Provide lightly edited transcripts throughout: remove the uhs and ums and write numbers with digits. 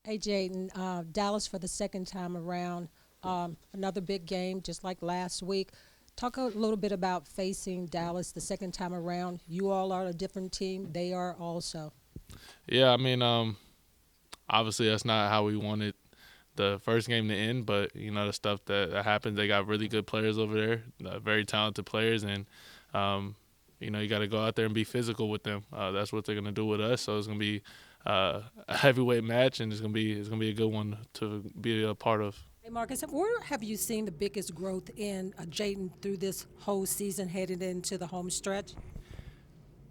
Hey, Jaden, Dallas for the second time around. Another big game, just like last week. Talk a little bit about facing Dallas the second time around. You all are a different team. They are also. Yeah, I mean, obviously that's not how we wanted the first game to end, but the stuff that happens. They got really good players over there, very talented players, and um, you got to go out there and be physical with them. That's what they're gonna do with us. So it's gonna be a heavyweight match, and it's gonna be a good one to be a part of. Hey, Marcus, where have you seen the biggest growth in Jaden through this whole season headed into the home stretch?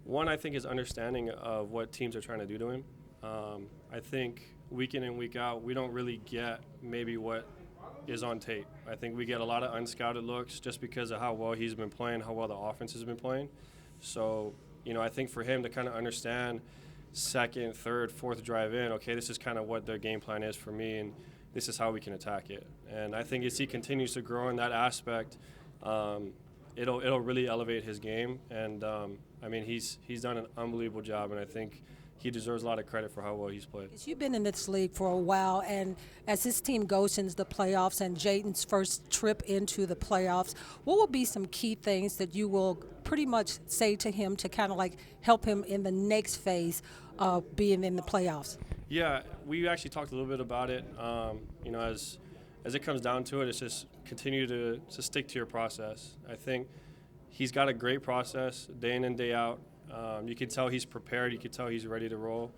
One, I think, is understanding of what teams are trying to do to him. I think week in and week out, we don't really get maybe what is on tape. I think we get a lot of unscouted looks just because of how well he's been playing, how well the offense has been playing. So, I think for him to kind of understand second, third, fourth drive in, okay, this is kind of what their game plan is for me, and this is how we can attack it. And I think as he continues to grow in that aspect, it'll really elevate his game. And I mean, he's done an unbelievable job, and I think he deserves a lot of credit for how well he's played. You've been in this league for a while, and as this team goes into the playoffs and Jaden's first trip into the playoffs, what will be some key things that you will pretty much say to him to kind of like help him in the next phase of being in the playoffs? Yeah, we actually talked a little bit about it. As it comes down to it, it's just continue to stick to your process. I think he's got a great process day in and day out. You can tell he's prepared. You can tell he's ready to roll.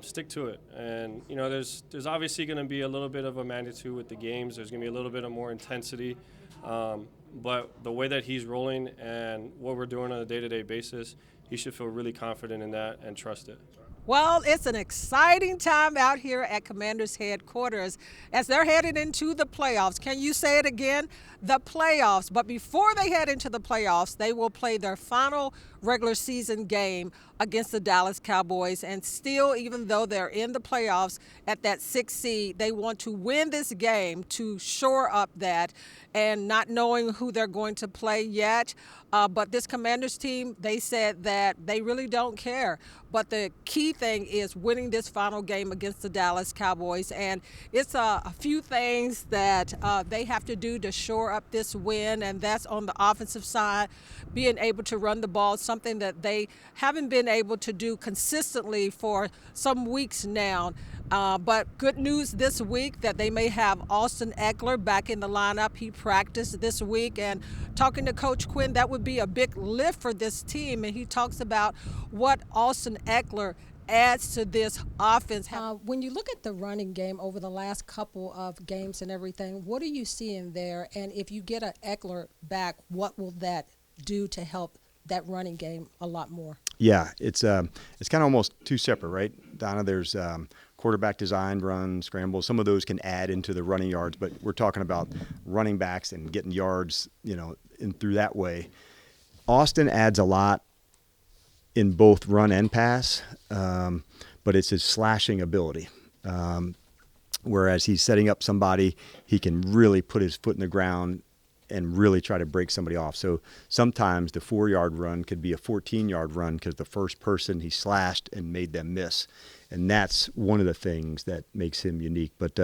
Stick to it. And there's obviously going to be a little bit of a magnitude with the games. There's going to be a little bit of more intensity. But the way that he's rolling and what we're doing on a day-to-day basis, he should feel really confident in that and trust it. Well, it's an exciting time out here at Commanders headquarters as they're headed into the playoffs. Can you say it again? The playoffs. But before they head into the playoffs, they will play their final regular season game against the Dallas Cowboys. And still, even though they're in the playoffs at that 6th seed, they want to win this game to shore up that, and not knowing who they're going to play yet. But this Commanders team, they said that they really don't care. But the key thing is winning this final game against the Dallas Cowboys. And it's a few things that they have to do to shore up this win, and that's on the offensive side, being able to run the ball, something that they haven't been able to do consistently for some weeks now. But good news this week that they may have Austin Eckler back in the lineup. He practiced this week, and talking to Coach Quinn, that would be a big lift for this team. And he talks about what Austin Eckler adds to this offense. When you look at the running game over the last couple of games and everything, what are you seeing there? And if you get an Eckler back, what will that do to help that running game a lot more? Yeah, it's kind of almost two separate, right, Donna? There's quarterback designed run, scrambles. Some of those can add into the running yards, but we're talking about running backs and getting yards, in through that way. Austin adds a lot in both run and pass, but it's his slashing ability. Whereas he's setting up somebody, he can really put his foot in the ground and really try to break somebody off. So sometimes the 4-yard run could be a 14-yard run because the first person he slashed and made them miss. And that's one of the things that makes him unique. But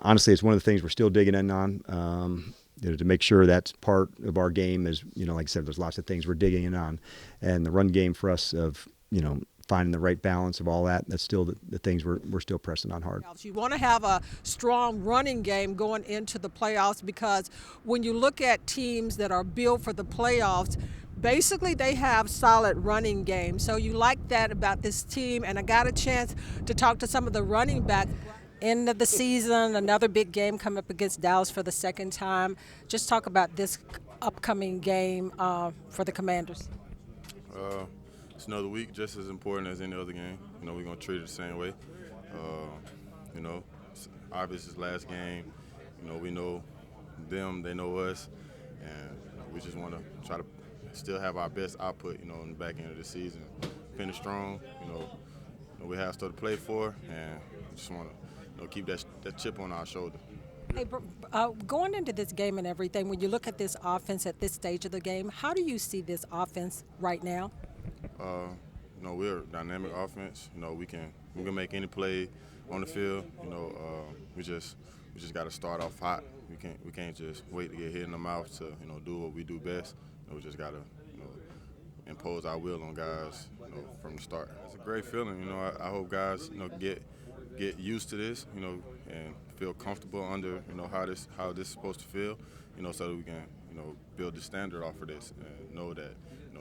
honestly, it's one of the things we're still digging in on. To make sure that's part of our game is, like I said, there's lots of things we're digging in on. And the run game for us of, finding the right balance of all that, that's still the things we're still pressing on hard. You want to have a strong running game going into the playoffs, because when you look at teams that are built for the playoffs, basically they have solid running games. So you like that about this team. And I got a chance to talk to some of the running backs. End of the season, another big game coming up against Dallas for the second time. Just talk about this upcoming game for the Commanders. It's another week, just as important as any other game. We're going to treat it the same way. It's obvious it's last game. We know them, they know us, and we just want to try to still have our best output, in the back end of the season. Finish strong, we have stuff to play for, and we just want to keep that chip on our shoulder. Hey, going into this game and everything, when you look at this offense at this stage of the game, how do you see this offense right now? you know, we're a dynamic offense. You know, we can make any play on the field. You know, we just got to start off hot. We can't just wait to get hit in the mouth to do what we do best. You know, we just got to impose our will on guys from the start. It's a great feeling. You know, I hope guys get used to this. You know, and feel comfortable under how this is supposed to feel. You know, so that we can build the standard off of this and know that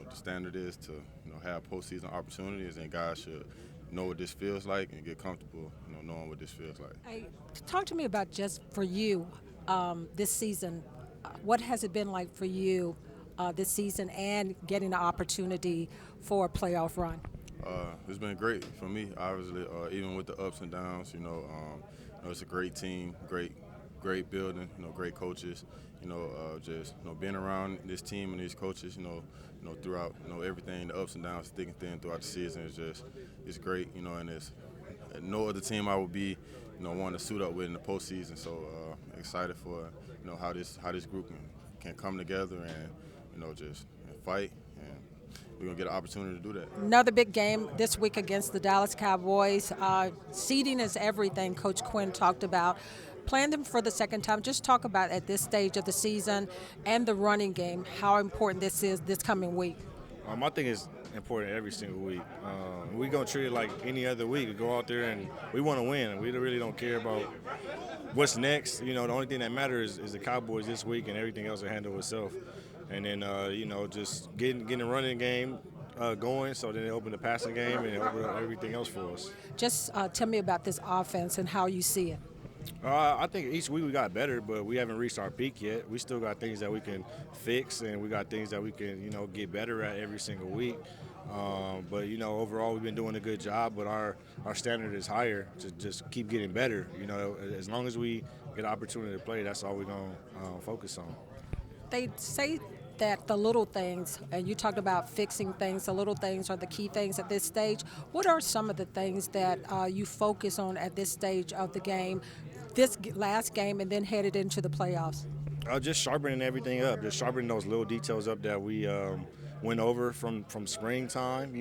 the standard is to have postseason opportunities, and guys should know what this feels like and get comfortable knowing what this feels like. Hey, talk to me about just for you this season. What has it been like for you this season and getting the opportunity for a playoff run? It's been great for me, obviously, even with the ups and downs. It's a great team, great building, great coaches. Just being around this team and these coaches, throughout everything, the ups and downs, thick and thin throughout the season it's great. And it's no other team I would be wanting to suit up with in the postseason. So excited for how this group can come together and just fight, and we're gonna get an opportunity to do that. Another big game this week against the Dallas Cowboys. Seeding is everything. Coach Quinn talked about. Playing them for the second time. Just talk about at this stage of the season and the running game, how important this is this coming week. I think it's important every single week. We're going to treat it like any other week. We go out there and we want to win. We really don't care about what's next. The only thing that matters is the Cowboys this week, and everything else will handle itself. And then, just getting the running game going, so then they open the passing game and open up everything else for us. Just tell me about this offense and how you see it. I think each week we got better, but we haven't reached our peak yet. We still got things that we can fix, and we got things that we can, get better at every single week. But overall we've been doing a good job, but our standard is higher to just keep getting better. As long as we get an opportunity to play, that's all we're going to focus on. They say that the little things, and you talked about fixing things, the little things are the key things at this stage. What are some of the things that you focus on at this stage of the game, this last game, and then headed into the playoffs? Just sharpening everything up, just sharpening those little details up that we went over from springtime,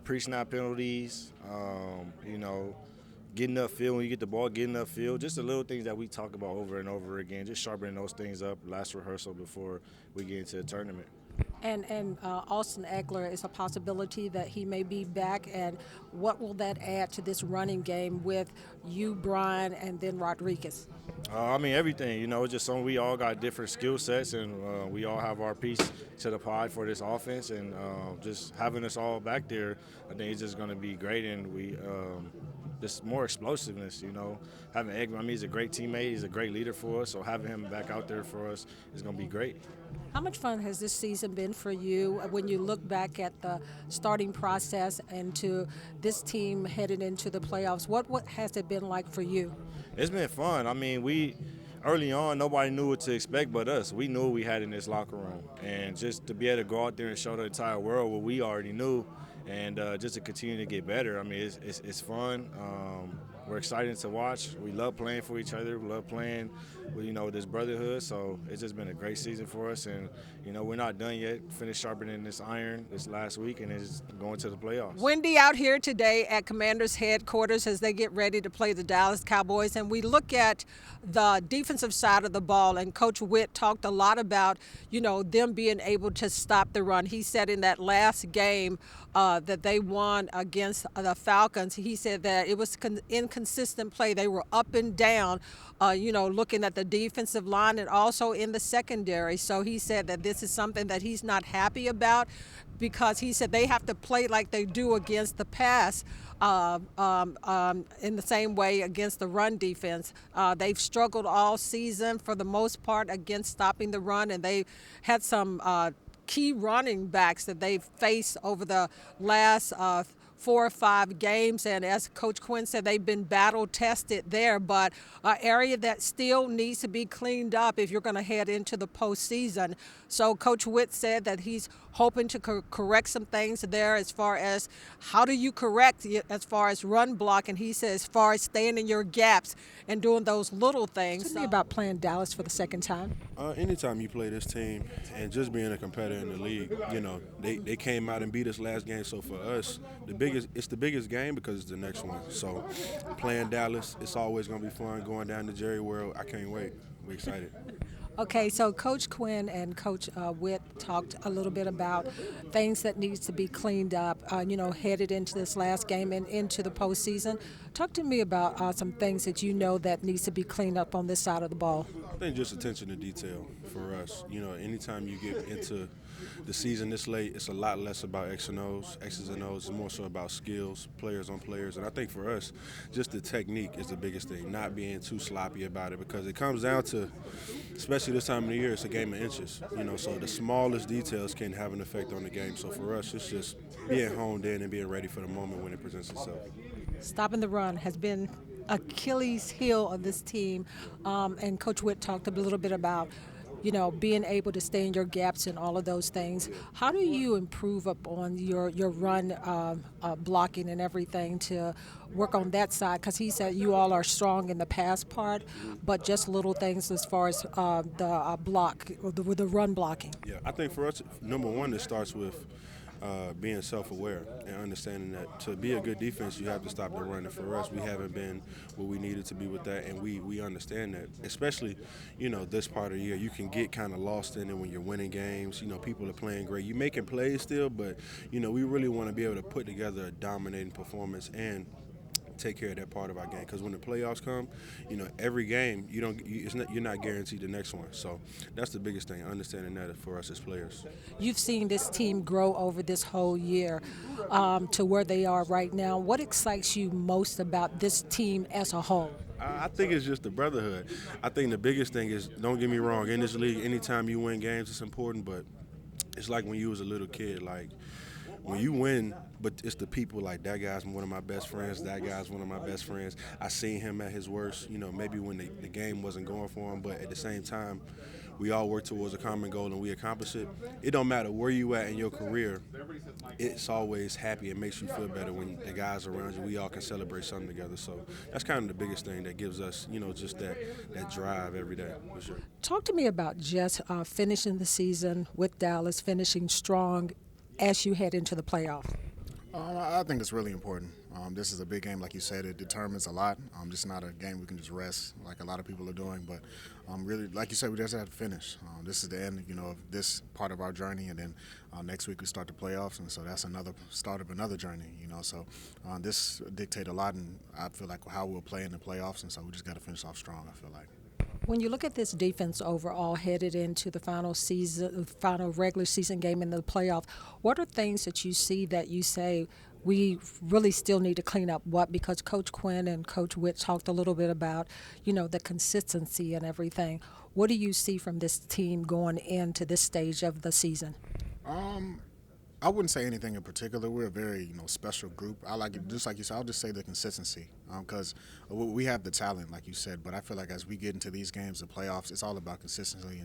pre-snap penalties, getting upfield when you get the ball, getting upfield, just the little things that we talk about over and over again, just sharpening those things up last rehearsal before we get into the tournament. And Austin Eckler is a possibility that he may be back, and what will that add to this running game with you, Brian, and then Rodriguez? Everything, it's just something. We all got different skill sets, and we all have our piece to the pie for this offense, and just having us all back there, I think it's just going to be great, and we just more explosiveness, Having Eggman, he's a great teammate, he's a great leader for us, so having him back out there for us is going to be great. How much fun has this season been for you when you look back at the starting process and to this team headed into the playoffs? What has it been like for you? It's been fun. Early on, nobody knew what to expect but us. We knew what we had in this locker room. And just to be able to go out there and show the entire world what we already knew, and just to continue to get better. It's fun. We're excited to watch. We love playing for each other. We love playing with, this brotherhood. So it's just been a great season for us. And, we're not done yet. Finished sharpening this iron this last week, and it's going to the playoffs. Windy out here today at Commanders headquarters as they get ready to play the Dallas Cowboys. And we look at the defensive side of the ball, and Coach Witt talked a lot about, them being able to stop the run. He said in that last game that they won against the Falcons, he said that it was inconsistent play. They were up and down, looking at the defensive line and also in the secondary. So he said that this is something that he's not happy about, because he said they have to play like they do against the pass in the same way against the run defense. They've struggled all season for the most part against stopping the run, and they've had some key running backs that they've faced over the last 4 or 5 games, and as Coach Quinn said, they've been battle tested there, but an area that still needs to be cleaned up if you're going to head into the postseason. So Coach Witt said that he's hoping to correct some things there as far as how do you correct it as far as run block, and he says as far as staying in your gaps and doing those little things. Tell me about playing Dallas for the second time. Anytime you play this team and just being a competitor in the league, you know, they came out and beat us last game. So for us, it's the biggest game because it's the next one. So playing Dallas, it's always going to be fun. Going down to Jerry World, I can't wait. We're excited. Okay, so Coach Quinn and Coach Witt talked a little bit about things that needs to be cleaned up, headed into this last game and into the postseason. Talk to me about some things that you know that needs to be cleaned up on this side of the ball. I think just attention to detail for us. You know, anytime you get into the season this late, it's a lot less about X's and O's. It's more so about skills, players on players. And I think for us, just the technique is the biggest thing, not being too sloppy about it, because it comes down to, especially this time of the year, it's a game of inches. You know, so the smallest details can have an effect on the game. So for us, it's just being honed in and being ready for the moment when it presents itself. Stopping the run has been Achilles heel of this team, and Coach Witt talked a little bit about being able to stay in your gaps and all of those things. How do you improve upon your run blocking and everything to work on that side? Because he said you all are strong in the pass part, but just little things as far as the block, with the run blocking. Yeah, I think for us, number one, it starts with being self-aware and understanding that to be a good defense, you have to stop the run. And for us, we haven't been where we needed to be with that, and we understand that. Especially, this part of the year, you can get kind of lost in it when you're winning games. People are playing great. You're making plays still, but, we really want to be able to put together a dominating performance and take care of that part of our game, because when the playoffs come, every game you're not guaranteed the next one. So that's the biggest thing, understanding that for us as players. You've seen this team grow over this whole year to where they are right now. What excites you most about this team as a whole? I think it's just the brotherhood. I think the biggest thing is, don't get me wrong, in this league, anytime you win games, it's important, but it's like when you was a little kid, like when you win, but it's the people, like that guy's one of my best friends, that guy's one of my best friends. I seen him at his worst, maybe when the game wasn't going for him, but at the same time, we all work towards a common goal and we accomplish it. It don't matter where you at in your career, it's always happy. It makes you feel better when the guys around you, we all can celebrate something together. So that's kind of the biggest thing that gives us, just that drive every day, for sure. Talk to me about just finishing the season with Dallas, finishing strong as you head into the playoffs. I think it's really important. This is a big game, like you said. It determines a lot. This is not a game we can just rest like a lot of people are doing. But really, like you said, we just have to finish. This is the end, of this part of our journey. And then next week we start the playoffs. And so that's another start of another journey, So this dictates a lot, and I feel like how we'll play in the playoffs. And so we just got to finish off strong, I feel like. When you look at this defense overall headed into the final regular season game in the playoff, what are things that you see that you say we really still need to clean up? What? Because Coach Quinn and Coach Witt talked a little bit about, the consistency and everything. What do you see from this team going into this stage of the season? I wouldn't say anything in particular. We're a very, special group. I like it, just like you said, I'll just say the consistency, because we have the talent, like you said, but I feel like as we get into these games, the playoffs, it's all about consistency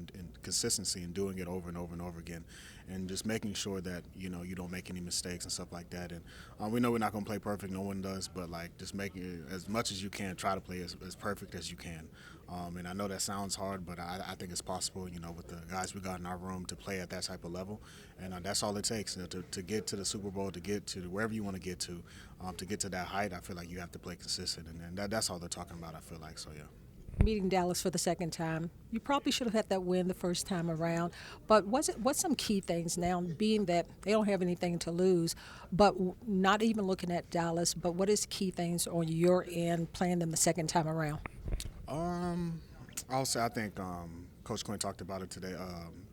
and doing it over and over and over again, and just making sure that, you don't make any mistakes and stuff like that. And we know we're not going to play perfect, no one does, but just making it as much as you can, try to play as perfect as you can. And I know that sounds hard, but I think it's possible, with the guys we got in our room to play at that type of level. And that's all it takes to get to the Super Bowl, to get to wherever you want to get to that height. I feel like you have to play consistent. And that's all they're talking about, I feel like. So, yeah. Meeting Dallas for the second time, you probably should have had that win the first time around. But what's some key things now, being that they don't have anything to lose, but not even looking at Dallas, but what is key things on your end playing them the second time around? I'll say I think Coach Quinn talked about it today.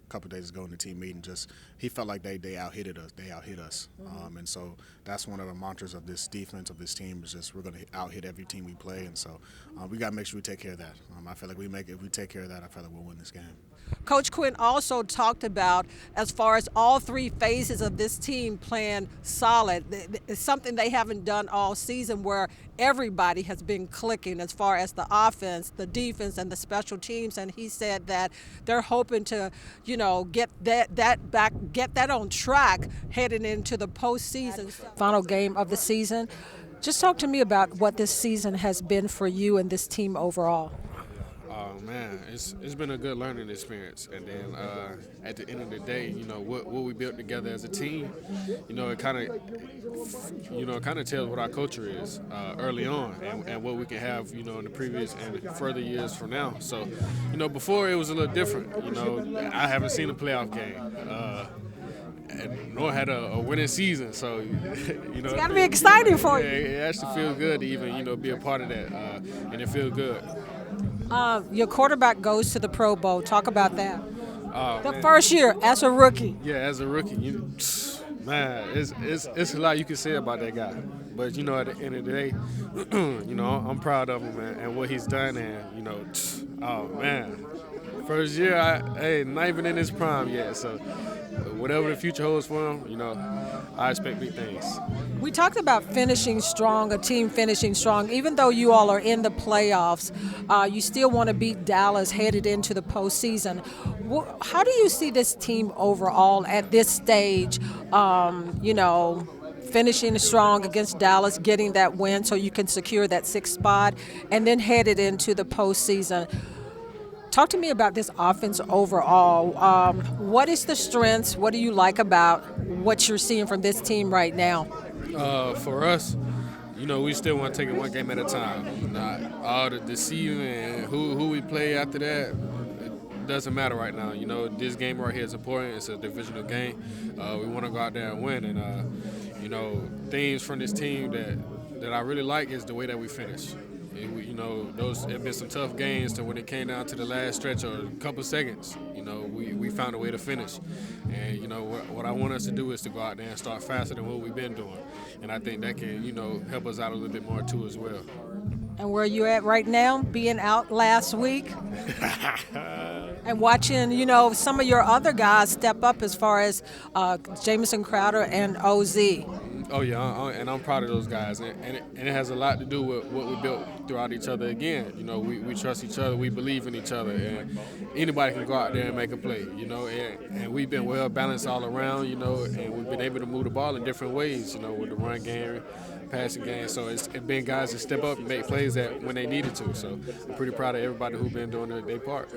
couple days ago in the team meeting. Just he felt like they out-hit us. And so that's one of the mantras of this defense, of this team, is just we're going to out-hit every team we play. And so we got to make sure we take care of that. I feel like if we take care of that, I feel like we'll win this game. Coach Quinn also talked about, as far as all three phases of this team playing solid, it's something they haven't done all season, where everybody has been clicking as far as the offense, the defense, and the special teams. And he said that they're hoping to, get that on track heading into the postseason. Final game of the season. Just talk to me about what this season has been for you and this team overall. Oh man, it's been a good learning experience, and then at the end of the day, what we built together as a team, it kind of tells what our culture is early on, and what we can have, in the previous and further years from now. So, before it was a little different. I haven't seen a playoff game. Nor had a winning season, so it's got to be exciting for you. It actually feels good to even be a part of that, and it feels good. Your quarterback goes to the Pro Bowl. Talk about that. The Man. first year as a rookie. Yeah, as a rookie, man, it's a lot you can say about that guy. But at the end of the day, I'm proud of him and what he's done, and oh man, first year, not even in his prime yet. So whatever the future holds for him, I expect big things. We talked about finishing strong, a team finishing strong. Even though you all are in the playoffs, you still want to beat Dallas headed into the postseason. How do you see this team overall at this stage, finishing strong against Dallas, getting that win so you can secure that 6th spot, and then headed into the postseason? Talk to me about this offense overall. What is the strengths? What do you like about what you're seeing from this team right now? For us, we still want to take it one game at a time. Not all the season and who we play after that, it doesn't matter right now. This game right here is important. It's a divisional game. We want to go out there and win. And, things from this team that I really like is the way that we finish. Those have been some tough games to when it came down to the last stretch or a couple seconds. We found a way to finish. And, what I want us to do is to go out there and start faster than what we've been doing. And I think that can, help us out a little bit more too as well. And where you at right now, being out last week? And watching, some of your other guys step up as far as Jamison Crowder and OZ. Oh, yeah, and I'm proud of those guys. And it has a lot to do with what we built throughout each other again. We trust each other, we believe in each other, and anybody can go out there and make a play, and we've been well balanced all around, and we've been able to move the ball in different ways, with the run game, passing game. So it's been guys that step up and make plays that when they needed to. So I'm pretty proud of everybody who's been doing their part.